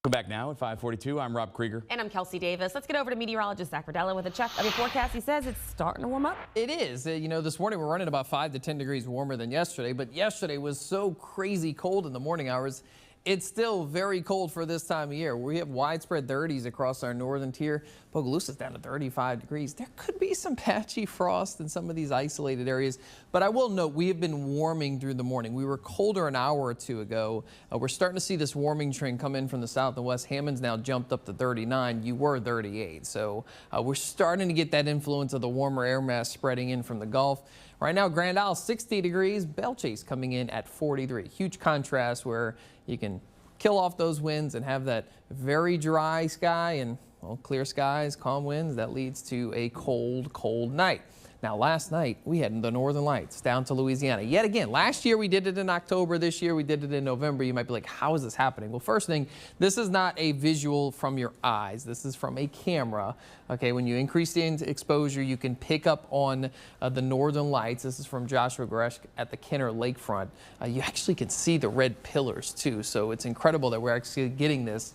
We're back now at 5:42. I'm Rob Krieger. And I'm Kelsey Davis. Let's get over to meteorologist Zach Verdella with a check of your forecast. He says it's starting to warm up. It is. This morning we're running about 5 to 10 degrees warmer than yesterday, but yesterday was so crazy cold in the morning hours. It's still very cold for this time of year. We have widespread 30s across our northern tier. Bogalusa's down to 35 degrees. There could be some patchy frost in some of these isolated areas, but I will note we have been warming through the morning. We were colder an hour or two ago. We're starting to see this warming trend come in from the south and west. Hammond's now jumped up to 39. You were 38. So we're starting to get that influence of the warmer air mass spreading in from the Gulf. Right now, Grand Isle 60 degrees, Belle Chasse coming in at 43. Huge contrast where you can kill off those winds and have that very dry sky and clear skies, calm winds. That leads to a cold, cold night. Now, last night we had the Northern Lights down to Louisiana. Yet again, last year we did it in October. This year we did it in November. You might be like, how is this happening? Well, first thing, this is not a visual from your eyes. This is from a camera. Okay, when you increase the exposure, you can pick up on the Northern Lights. This is from Joshua Gresh at the Kenner Lakefront. You actually can see the red pillars too. So it's incredible that we're actually getting this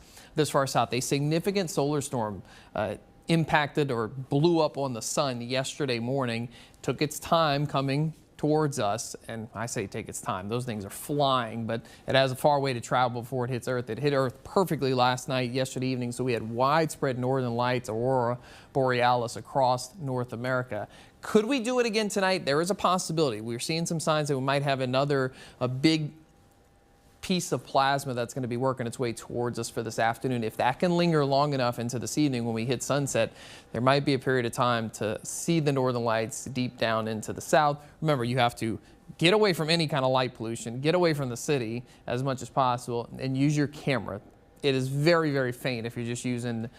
far south. A significant solar storm impacted or blew up on the sun yesterday morning, took its time coming towards us, and I say take its time. Those things are flying, but it has a far way to travel before it hits Earth. It hit Earth perfectly last night, yesterday evening, so we had widespread northern lights, aurora borealis across North America. Could we do it again tonight? There is a possibility. We're seeing some signs that we might have a big piece of plasma that's going to be working its way towards us for this afternoon. If that can linger long enough into this evening when we hit sunset, there might be a period of time to see the northern lights deep down into the south. Remember, you have to get away from any kind of light pollution, get away from the city as much as possible, and use your camera. It is very, very faint if you're just using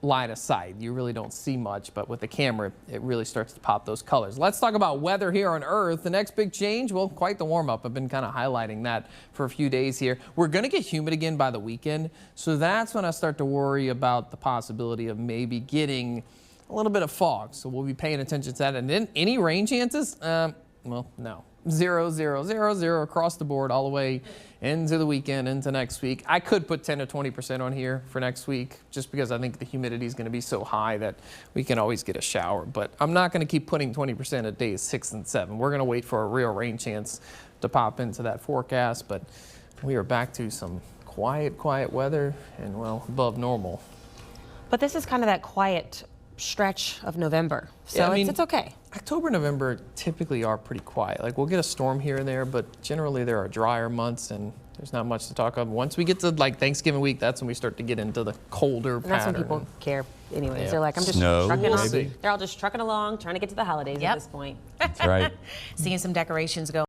line of sight. You really don't see much, but with the camera, it really starts to pop those colors. Let's talk about weather here on Earth. The next big change, well, quite the warm up. I've been kind of highlighting that for a few days here. We're going to get humid again by the weekend, so that's when I start to worry about the possibility of maybe getting a little bit of fog. So we'll be paying attention to that. And then any rain chances? Well, no. 0, 0, 0, 0 across the board all the way into the weekend, into next week. I could put 10 to 20% on here for next week just because I think the humidity is going to be so high that we can always get a shower. But I'm not going to keep putting 20% at days 6 and 7. We're going to wait for a real rain chance to pop into that forecast. But we are back to some quiet weather and, well, above normal. But this is kind of that quiet stretch of November, so yeah, I mean, it's okay. October, November typically are pretty quiet. Like, we'll get a storm here and there, but generally there are drier months and there's not much to talk about. Once we get to like Thanksgiving week, that's when we start to get into the colder pattern. That's when people care anyways. Yeah. They're like, I'm just Snow, trucking along. maybe. They're all just trucking along, trying to get to the holidays at this point. That's right. Seeing some decorations go